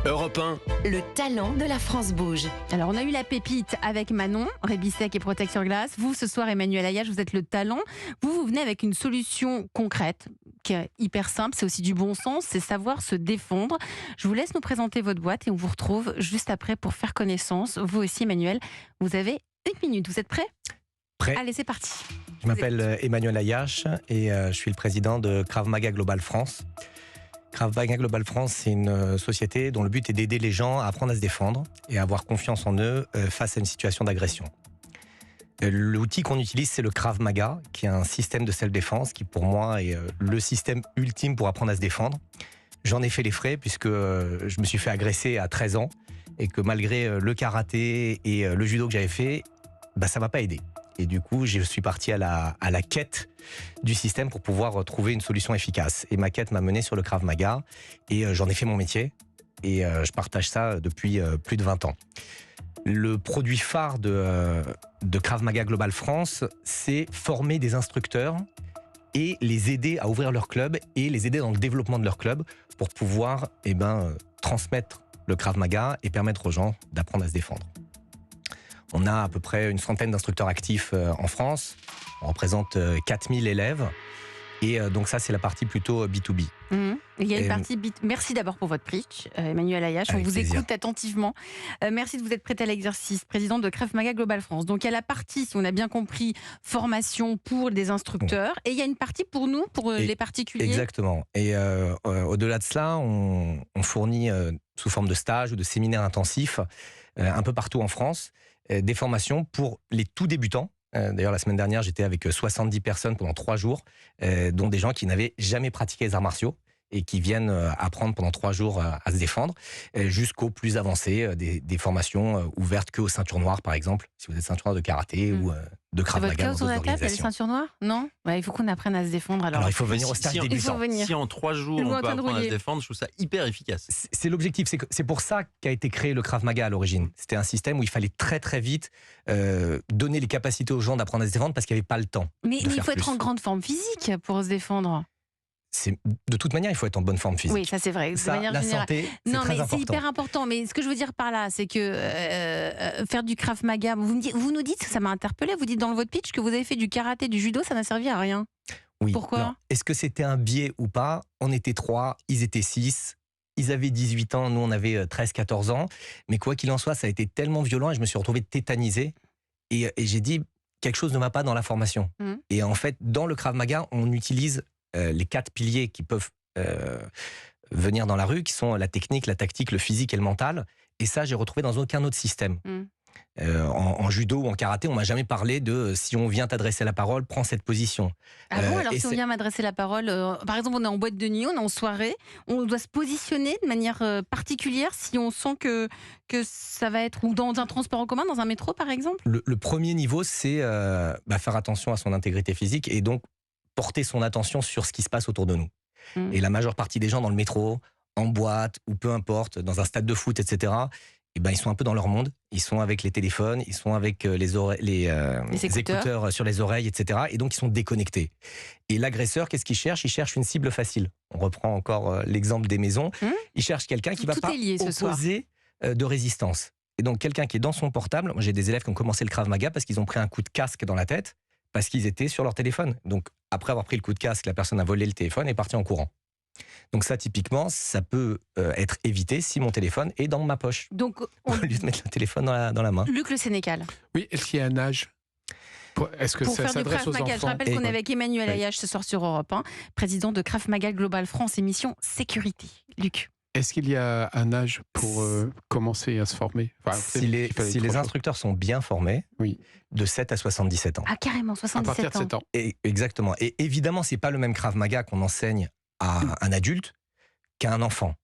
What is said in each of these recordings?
Europe 1. Le talent de la France bouge. Alors, on a eu la pépite avec Manon, Rébissec et Protection Glace. Vous, ce soir, Emmanuel Ayache, vous êtes le talent. Vous venez avec une solution concrète, qui est hyper simple, c'est aussi du bon sens, c'est savoir se défendre. Je vous laisse nous présenter votre boîte et on vous retrouve juste après pour faire connaissance. Vous aussi, Emmanuel, vous avez 1 minute. Vous êtes prêts ? Prêt. Allez, c'est parti. Je m'appelle Emmanuel Ayache et je suis le président de Krav Maga Global France. Krav Maga Global France, c'est une société dont le but est d'aider les gens à apprendre à se défendre et à avoir confiance en eux face à une situation d'agression. L'outil qu'on utilise, c'est le Krav Maga, qui est un système de self-défense qui, pour moi, est le système ultime pour apprendre à se défendre. J'en ai fait les frais puisque je me suis fait agresser à 13 ans et que malgré le karaté et le judo que j'avais fait, ça m'a pas aidé. Et du coup, je suis parti à la quête du système pour pouvoir trouver une solution efficace. Et ma quête m'a mené sur le Krav Maga et j'en ai fait mon métier. Et je partage ça depuis plus de 20 ans. Le produit phare de Krav Maga Global France, c'est former des instructeurs et les aider à ouvrir leur club et les aider dans le développement de leur club pour pouvoir transmettre le Krav Maga et permettre aux gens d'apprendre à se défendre. On a à peu près une centaine d'instructeurs actifs en France. On représente 4000 élèves. Et donc ça, c'est la partie plutôt B2B. Il y a une partie Merci d'abord pour votre pitch, Emmanuel Ayache. On vous écoute attentivement. Merci de vous être prêté à l'exercice, président de Krav Maga Global France. Donc il y a la partie, si on a bien compris, formation pour des instructeurs. Et il y a une partie pour nous, pour les particuliers. Exactement. Et au-delà de cela, on fournit sous forme de stages ou de séminaires intensifs un peu partout en France des formations pour les tout débutants. D'ailleurs, la semaine dernière, j'étais avec 70 personnes pendant 3 jours, dont des gens qui n'avaient jamais pratiqué les arts martiaux et qui viennent apprendre pendant 3 jours à se défendre, jusqu'aux plus avancés, des formations ouvertes qu'aux ceintures noires, par exemple, si vous êtes ceinture noire de karaté ou de Krav Maga dans d'autres organisations. Il y a les ceintures noires ? Non ? Il faut qu'on apprenne à se défendre. Alors il faut venir au stage débutant. Si en 3 jours, on peut apprendre à se défendre, je trouve ça hyper efficace. C'est l'objectif. C'est pour ça qu'a été créé le Krav Maga à l'origine. C'était un système où il fallait très très vite donner les capacités aux gens d'apprendre à se défendre parce qu'il n'y avait pas le temps. Mais il faut être en grande forme physique pour se défendre. De toute manière, il faut être en bonne forme physique. Oui, ça c'est vrai. Ça, la santé, c'est très important. C'est hyper important. Mais ce que je veux dire par là, c'est que faire du Krav Maga, vous nous dites, ça m'a interpellé, vous dites dans votre pitch que vous avez fait du karaté, du judo, ça n'a servi à rien. Oui. Pourquoi ? Est-ce que c'était un biais ou pas ? On était 3, ils étaient 6. Ils avaient 18 ans, nous on avait 13-14 ans. Mais quoi qu'il en soit, ça a été tellement violent et je me suis retrouvé tétanisé. Et j'ai dit, quelque chose ne va pas dans la formation. Et en fait, dans le Krav Maga, on utilise les 4 piliers qui peuvent venir dans la rue, qui sont la technique, la tactique, le physique et le mental. Et ça, j'ai retrouvé dans aucun autre système. En judo ou en karaté, on m'a jamais parlé de si on vient t'adresser la parole, prends cette position. Ah bon, alors si on vient m'adresser la parole, par exemple, on est en boîte de nuit, on est en soirée, on doit se positionner de manière particulière si on sent que ça va être, ou dans un transport en commun, dans un métro par exemple ? Le premier niveau, c'est faire attention à son intégrité physique et donc porter son attention sur ce qui se passe autour de nous. Et la majeure partie des gens dans le métro, en boîte, ou peu importe, dans un stade de foot, etc., ils sont un peu dans leur monde. Ils sont avec les téléphones, ils sont avec les écouteurs sur les oreilles, etc. Et donc, ils sont déconnectés. Et l'agresseur, qu'est-ce qu'il cherche ? Il cherche une cible facile. On reprend encore l'exemple des maisons. Il cherche quelqu'un qui ne va pas opposer de résistance. Et donc, quelqu'un qui est dans son portable. Moi, j'ai des élèves qui ont commencé le Krav Maga parce qu'ils ont pris un coup de casque dans la tête, parce qu'ils étaient sur leur téléphone. Donc, après avoir pris le coup de casque, la personne a volé le téléphone et est partie en courant. Donc ça, typiquement, ça peut être évité si mon téléphone est dans ma poche. Donc, au lieu de mettre le téléphone dans la main. Luc Le Sénécal. Oui, est-ce qu'il y a un âge ? Est-ce que ça s'adresse aux enfants ? Je rappelle qu'on est avec Emmanuel Ayache ce soir sur Europe 1, président de Krav Maga Global France, émission Sécurité. Luc. Est-ce qu'il y a un âge pour commencer à se former ? Si les instructeurs sont bien formés, de 7 à 77 ans. Ah, carrément, 77 ans. À partir de 7 ans. Exactement. Et évidemment, ce n'est pas le même Krav Maga qu'on enseigne à un adulte qu'à un enfant.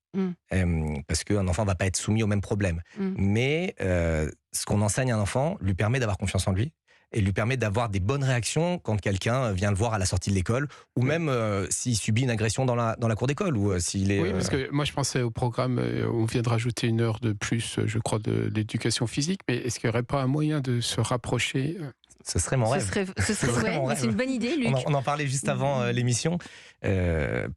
Parce qu'un enfant ne va pas être soumis aux mêmes problèmes. Mais ce qu'on enseigne à un enfant lui permet d'avoir confiance en lui et lui permet d'avoir des bonnes réactions quand quelqu'un vient le voir à la sortie de l'école ou même s'il subit une agression dans la cour d'école ou s'il est... Oui, parce que moi je pensais au programme, on vient de rajouter 1 heure de plus, je crois, de l'éducation physique, mais est-ce qu'il n'y aurait pas un moyen de se rapprocher Ce serait mon rêve. C'est une bonne idée, Luc. On en parlait juste avant l'émission.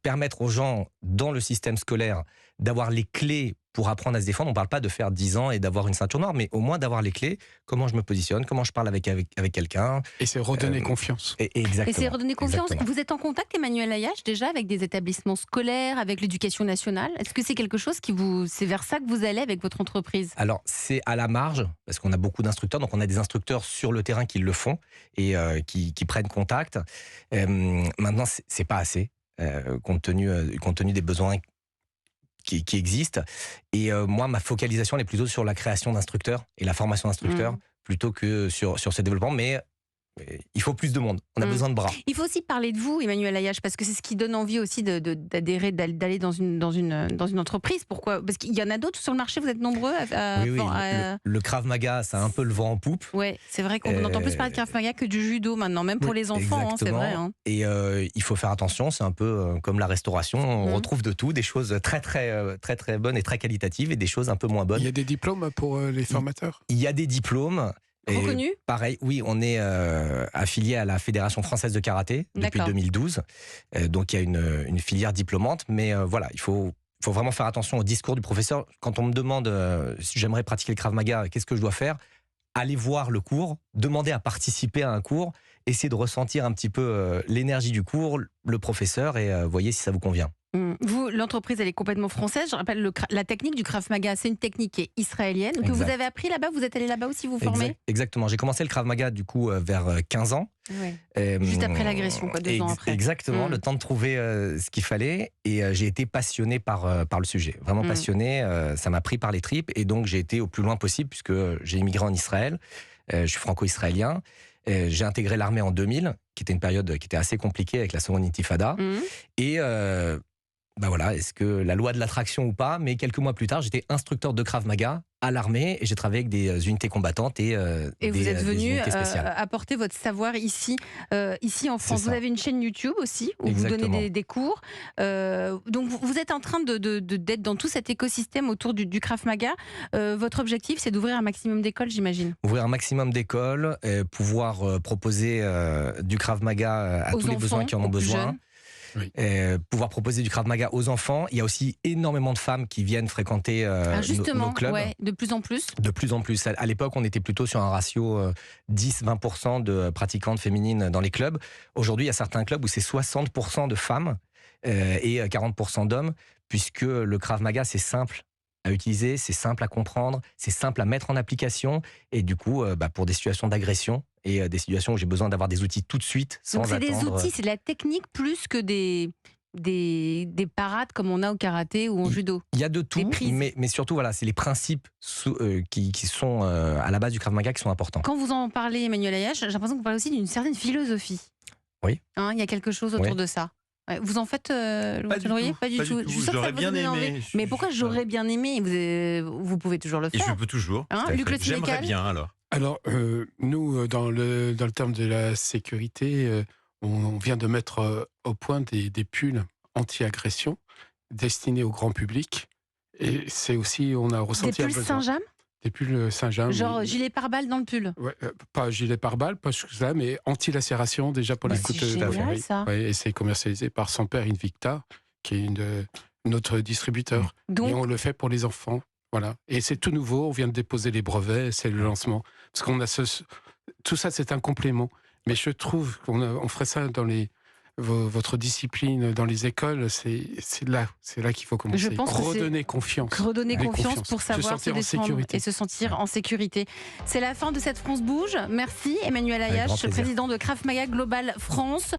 Permettre aux gens, dans le système scolaire, d'avoir les clés pour apprendre à se défendre. On ne parle pas de faire 10 ans et d'avoir une ceinture noire, mais au moins d'avoir les clés, comment je me positionne, comment je parle avec quelqu'un. Et c'est redonner confiance. Exactement. Et c'est redonner confiance. Exactement. Vous êtes en contact, Emmanuel Ayache, déjà avec des établissements scolaires, avec l'éducation nationale. Est-ce que c'est quelque chose c'est vers ça que vous allez avec votre entreprise? Alors, c'est à la marge, parce qu'on a beaucoup d'instructeurs, donc on a des instructeurs sur le terrain qui le font et qui prennent contact. Maintenant, c'est pas assez, compte tenu des besoins qui existent. Et moi, ma focalisation, elle est plutôt sur la création d'instructeurs et la formation d'instructeurs, plutôt que sur ce développement. Mais il faut plus de monde. On a besoin de bras. Il faut aussi parler de vous, Emmanuel Ayache, parce que c'est ce qui donne envie aussi d'adhérer, d'aller dans une entreprise. Pourquoi? Parce qu'il y en a d'autres sur le marché, vous êtes nombreux à... Oui. Le Krav Maga, ça a un peu le vent en poupe. Oui, c'est vrai qu'on entend plus parler de Krav Maga que du judo maintenant, même pour les enfants, c'est vrai. Et il faut faire attention, c'est un peu comme la restauration. On retrouve de tout, des choses très bonnes et très qualitatives et des choses un peu moins bonnes. Il y a des diplômes pour les formateurs? Il y a des diplômes. Reconnu? Pareil, oui, on est affilié à la Fédération française de karaté depuis 2012. Donc il y a une filière diplômante, mais voilà, il faut vraiment faire attention au discours du professeur. Quand on me demande si j'aimerais pratiquer le Krav Maga, qu'est-ce que je dois faire? Aller voir le cours, demander à participer à un cours, essayer de ressentir un petit peu l'énergie du cours, le professeur, et voyez si ça vous convient. Vous, l'entreprise, elle est complètement française. Je rappelle, la technique du Krav Maga, c'est une technique qui est israélienne, que vous avez appris là-bas. Vous êtes allé là-bas aussi vous former? Exactement. J'ai commencé le Krav Maga du coup vers 15 ans. Ouais. Juste après l'agression, 2 ans après. Exactement, le temps de trouver ce qu'il fallait. Et j'ai été passionné par le sujet. Vraiment passionné. Ça m'a pris par les tripes. Et donc j'ai été au plus loin possible, puisque j'ai immigré en Israël. Je suis franco-israélien. J'ai intégré l'armée en 2000, qui était une période qui était assez compliquée avec la seconde intifada. Et voilà, est-ce que la loi de l'attraction ou pas, mais quelques mois plus tard, j'étais instructeur de Krav Maga à l'armée et j'ai travaillé avec des unités combattantes et vous êtes venu apporter votre savoir ici en France. Vous avez une chaîne YouTube aussi où vous donnez des cours. Donc vous êtes en train d'être dans tout cet écosystème autour du Krav Maga. Votre objectif, c'est d'ouvrir un maximum d'écoles, j'imagine. Ouvrir un maximum d'écoles, pouvoir proposer du Krav Maga à tous les besoins qui en ont besoin. Oui. Pouvoir proposer du Krav Maga aux enfants. Il y a aussi énormément de femmes qui viennent fréquenter nos clubs. Ouais, de plus en plus. De plus en plus. À l'époque, on était plutôt sur un ratio 10-20% de pratiquantes féminines dans les clubs. Aujourd'hui, il y a certains clubs où c'est 60% de femmes et 40% d'hommes, puisque le Krav Maga, c'est simple à utiliser, c'est simple à comprendre, c'est simple à mettre en application. Et du coup, pour des situations d'agression et des situations où j'ai besoin d'avoir des outils tout de suite, sans attendre. Donc c'est des outils, c'est de la technique plus que des parades comme on a au karaté ou au judo. Il y a de tout, mais surtout, voilà, c'est les principes qui sont à la base du Krav Maga qui sont importants. Quand vous en parlez, Emmanuel Ayache, j'ai l'impression que vous parlez aussi d'une certaine philosophie. Oui. Il y a quelque chose autour de ça. Vous en faites, pas du tout. J'aurais bien aimé. Mais pourquoi j'aurais bien aimé? Vous pouvez toujours le faire. Et je peux toujours. Luc Le J'aimerais bien alors. Alors, nous, dans le terme de la sécurité, on vient de mettre au point des pulls anti-agression destinés au grand public. Et c'est aussi, on a ressenti des pulls Saint-James? Des pulls Saint-James. Genre gilet pare-balles dans le pull? Ouais, pas gilet pare-balles, pas ça, mais anti-lacération déjà pour les couteaux. C'est génial, ça. Ouais, et c'est commercialisé par Semper Invicta, qui est notre distributeur. Donc, et on le fait pour les enfants. Voilà. Et c'est tout nouveau, on vient de déposer les brevets, c'est le lancement. Parce qu'on a tout ça, c'est un complément. Mais je trouve qu'on ferait ça dans votre discipline, dans les écoles, c'est là qu'il faut commencer. Je pense redonner confiance. Redonner confiance pour savoir se défendre et se sentir en sécurité. C'est la fin de cette France Bouge. Merci Emmanuel Ayache, président de Krav Maga Global France.